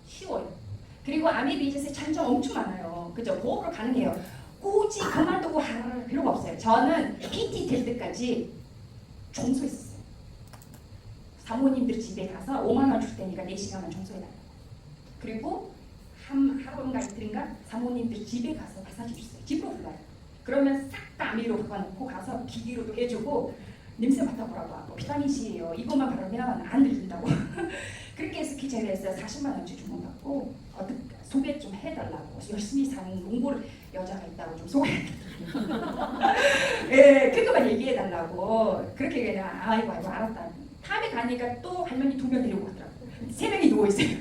쉬워요. 그리고 아미 비즈니스 장점 엄청 많아요. 그죠? 보험으로 가능해요. 굳이 그만두고 할 필요가 없어요. 저는 PT 될 때까지 청소했었어요. 사모님들 집에 가서 5만 원 줄 테니까 4시간만 청소해달라고. 그리고 하루인가 이틀인가 사모님들 집에 가서 마사지 줬어요. 집으로 불러요. 그러면 싹 다 아미로 바꿔놓고 가서 기기로도 해주고 냄새 맡아보라고 하고 비타민C예요. 이것만 바르면 안 들린다고. 그렇게 해서 기자회에서 40만 원치 주문받고 어떻게 소개 좀 해달라고 열심히 사는 농골 여자가 있다고 좀 소개해달라고. 예, 그것만 얘기해달라고 그렇게 그냥 아이고 알았다. 다음에 가니까 또 할머니 2명 데리고 가더라고. 3명이 누워있어요.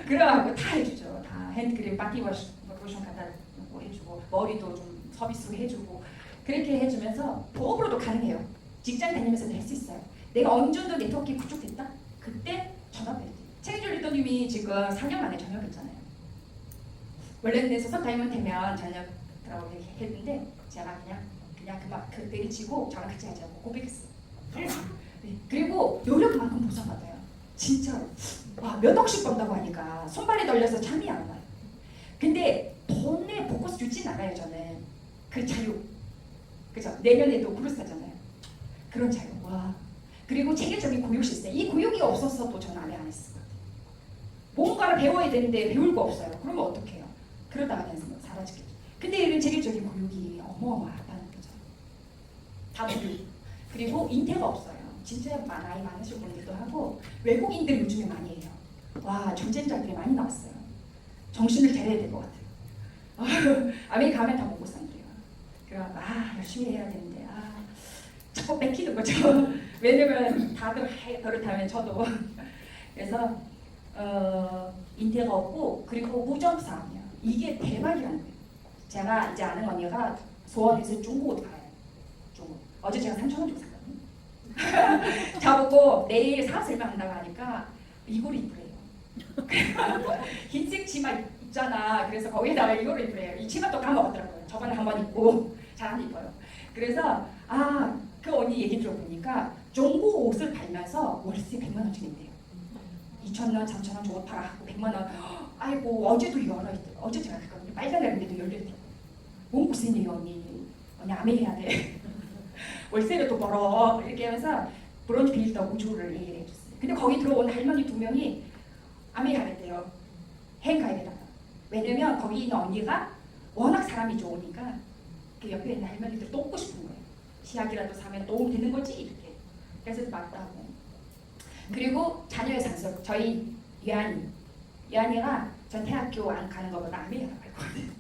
그래갖고 다 해주죠. 다 핸드크림, 바디워시, 로션 갖다 놓고 해주고 머리도 좀 서비스로 해주고 그렇게 해주면서 보험으로도 가능해요. 직장 다니면서도 할 수 있어요. 내가 어느 정도 네트워크 구축됐다? 그때 전업했지. 책임줄 리더님이 지금 4년 만에 전역했잖아요. 원래는 소속 다이면 되면 전역이라고 했는데 제가 그냥 그 내리치고 저랑 같이 하자고 고백했어요. 네. 그리고 노력만큼 보상받아요. 진짜로. 와, 몇 억씩 번다고 하니까 손발이 떨려서 잠이 안 와요. 근데 돈에 포커스 주진 않아요. 저는 그 자유. 그죠? 내년에도 그룹사잖아요. 그런 자유. 와. 그리고 체계적인 교육 시스템. 이 교육이 없었어도 저는 안 했을 것 같아요. 뭔가를 배워야 되는데 배울 거 없어요. 그러면 어떡해요? 그러다가 그냥 사라지겠죠. 근데 이런 체계적인 교육이 어마어마하다는 거죠. 다 교육. 그리고 인태가 없어요. 진짜 나이 많으실 분들도 하고 외국인들 요즘에 많이 해요. 와, 전쟁자들이 많이 나왔어요. 정신을 차려야 될 것 같아요. 아메리카 가면 다 먹고 산대요. 그래서 열심히 해야 되는데 자꾸 뺏기는 거죠. 왜냐면 다들 그렇다면 저도 그래서 인태가 없고 그리고 무점사업이요. 이게 대박이라는 거예요. 제가 이제 아는 언니가 소원에서 중국 가요. 중국. 어제 제가 3,000원 주고 샀거든요. 저보고 내일 사업 설명한다고 하니까 이거를 입으래요. 흰색 치마 있잖아. 그래서 거기다가 이거를 입으래요. 이 치마 또 까먹었더라고요. 저번에 한번 입고 잘 안 입어요. 그래서 그 언니 얘기 들어보니까 중국 옷을 팔면서 월세 100만 원씩 낸대요. 2,000원, 3,000원 저거 팔아 하고 100만 원. 아이고 어제도 열어있더라고요. 어제 제가 갔거든요. 빨간 날인데도 열려있더라고요. 뭔 고생이에요 언니. 언니 아메해야 돼. 월세를 또 벌어. 이렇게 하면서 브런치 빌더 우주를 얘기를 해줬어요. 근데 거기 들어온 할머니 2명이 아메해야겠대요. 행 가야 되다가. 왜냐면 거기 있는 언니가 워낙 사람이 좋으니까 그 옆에 있는 할머니들 또 오고 싶은 거예요. 시약이라도 사면 도움 되는 거지 이렇게. 그래서 맞다고. 그리고 자녀의 산속. 저희 유한이가 전 대학교 안 가는 것보다 아메리카 갈 거거든요.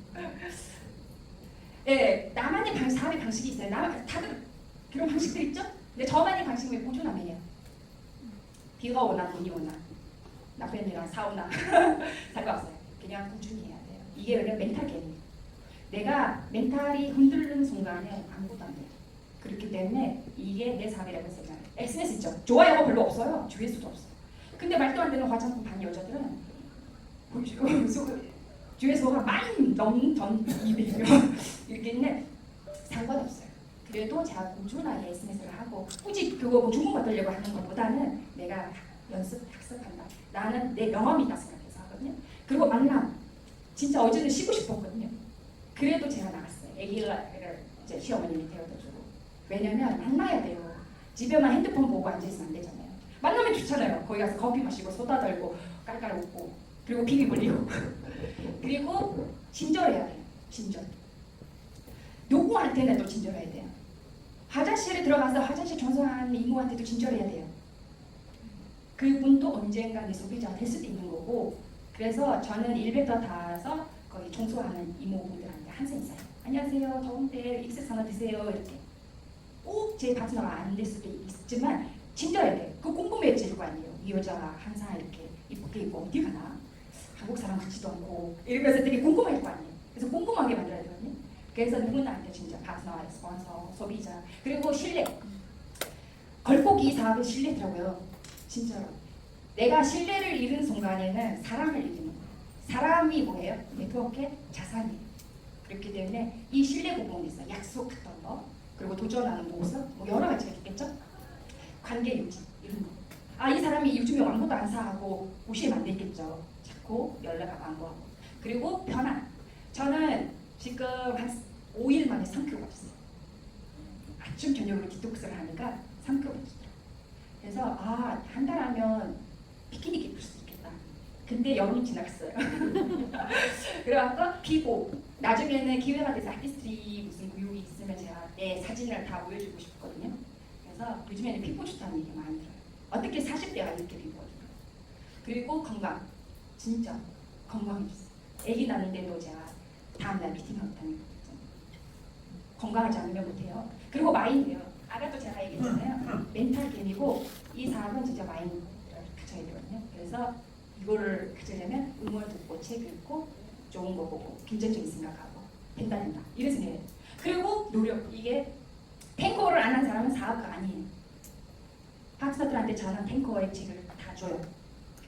예, 나만의 사업의 방식이 있어요. 다들 그런 방식들 있죠? 근데 저만의 방식은 꾸준함이에요. 비가 오나 돈이 오나 남편이랑 싸우나 상관없어요. 그냥 꾸준히 해야 돼요. 이게 원래 멘탈 게임이에요. 내가 멘탈이 흔들리는 순간에 아무것도 안 돼요. 그렇기 때문에 이게 내 사업이라고 생각해요. SNS 있죠? 좋아요가 별로 없어요. 조회수도 없어요. 근데 말도 안 되는 화장품 반 여자들은 조회수가 많이 넘는 전 200명 이렇게 있는데 상관없어요. 그래도 제가 꾸준하게 SNS를 하고 굳이 그거 뭐 주문 받으려고 하는 것보다는 내가 학습한다. 나는 내 명함이 있다 생각해서 하거든요. 그리고 만남. 진짜 어제는 쉬고 싶었거든요. 그래도 제가 나갔어요. 애기가 이제 시어머님이 데려다주고. 왜냐면 만나야 돼요. 집에만 핸드폰 보고 앉아있으면 안 되잖아요. 만나면 좋잖아요. 거기 가서 커피 마시고 소다 들고 깔깔 웃고 그리고 비비 불리고 그리고 친절해야 돼요. 친절. 누구한테는 또 친절해야 돼요. 화장실에 들어가서 화장실 청소하는 이모한테도 친절해야 돼요. 그분도 언젠가 내 소비자가 될 수도 있는 거고. 그래서 저는 1m 닿아서 거기 청소하는 이모분들한테 항상 인사해요. 안녕하세요. 더운데 익색 하나 드세요. 이렇게. 꼭 제 파트너가 안 될 수도 있지만 친절해야 돼요. 그 궁금해질 거 아니에요. 이 여자가 항상 이렇게 이쁘게 입고 어디 가나? 한국 사람 같지도 않고 이러면서 되게 궁금할 거 아니에요. 그래서 궁금하게 만들어야 되거든요. 그래서 누구나한테 진짜 파트너, 스폰서, 소비자 그리고 신뢰. 걸포기 사업은 신뢰더라고요. 진짜로. 내가 신뢰를 잃은 순간에는 사랑을 잃는 거예요. 사람이 뭐예요? 네트워크의 자산이에요. 그렇기 때문에 이 신뢰 부분이 있어요. 약속했던 거, 그리고 도전하는 모습, 뭐 여러 가지가 있겠죠? 관계 유지 이런 거. 아, 이 사람이 요즘에 아무것도 안 사하고 무시하면 안 되겠죠. 자꾸 연락하고 안 하고. 그리고 변화. 저는 지금 한 5일 만에 3kg 빠졌어요. 아침 저녁으로 디톡스를 하니까 3kg 빠졌어요. 그래서 아, 한 달 하면 비키니 입을 수 있겠다. 근데 여름이 지나갔어요. 그래갖고 피부. 나중에는 기회가 돼서 아티스트리 무슨 교육이 있으면 제가 내 사진을 다 보여주고 싶거든요. 그래서 요즘에는 피부 좋다는 얘기 많이 들어요. 어떻게 40대가 이렇게 피부가 좋아요. 그리고 건강. 진짜 건강해졌어요. 아기 낳는데도 제가 다음날 미팅하고 다니고 건강하지 않으면 못해요. 그리고 마인드요. 아까도 제가 얘기했잖아요. 멘탈 게임이고 이 사람은 진짜 마인드를 가져야 되거든요. 그래서 이거를 가지려면 음원 듣고 책 읽고 좋은 거 보고 긍정적인 생각하고 된다 이런 생각이에요. 그리고 노력. 이게 탱커를 안 한 사람은 사업가 아니에요. 학생들한테 저는 탱커의 책을 다 줘요.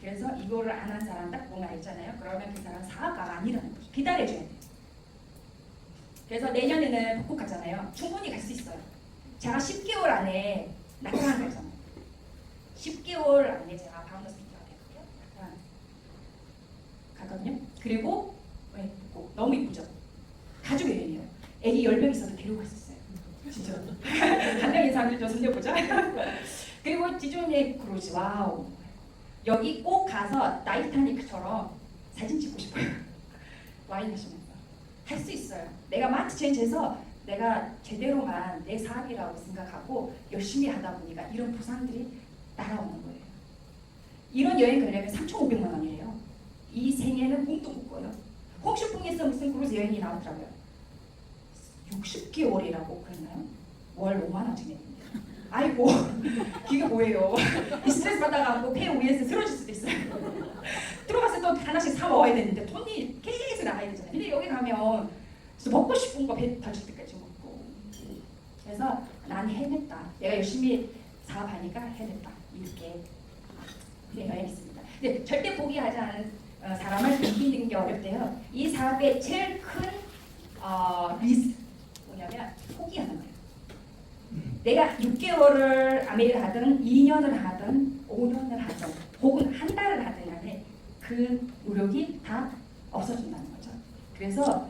그래서 이거를 안 한 사람 딱 뭔가 있잖아요. 그러면 그 사람 사업가가 아니라는 거죠. 기다려줘야 돼요. 그래서 내년에는 복국하잖아요. 충분히 갈 수 있어요. 제가 10개월 안에 나타난 거잖아요. 10개월 안에 제가 바운더 스피커가 되거든요. 갔거든요. 그리고 왜 복국 너무 이쁘죠. 가족 여행이에요. 애기 10명 있어도 데리고 갈 수 있어요. 진짜. 한명 인사를 좀 손녀보자. 그리고 지존의 크루즈 와우. 여기 꼭 가서 타이타닉처럼 사진 찍고 싶어요. 와인 마시면서 할 수 있어요. 내가 마트 체인지에서 내가 제대로만 내 사업이라고 생각하고 열심히 하다 보니까 이런 보상들이 날아오는 거예요. 이런 여행 가려면 3,500만 원이래요. 이 생애는 뭉뚱 묶어요. 홍슈풍에서 무슨 크루즈 여행이 나오더라고요. 60개월이라고 그랬나요? 월 5만 원 정했는데. 아이고 이게 뭐예요? 이 스트레스 받아가고 폐 위에서 쓰러질 수도 있어요. 들어가서 또 하나씩 사 먹어야 되는데 돈이 계속 나가야 되잖아요. 근데 여기 가면 먹고 싶은 거 배 터질 때까지 먹고. 그래서 난 해냈다. 내가 열심히 사업하니까 해냈다. 이렇게 여행했습니다. 근데 절대 포기하지 않은 사람을 이기는 게 어렵대요. 이 사업의 제일 큰 리스크 뭐냐면 포기하는 거예요. 내가 6개월을 아메리카를 하든 2년을 하든 5년을 하든 혹은 한 달을 하든 간에 그 노력이 다 없어진다는 거죠. 그래서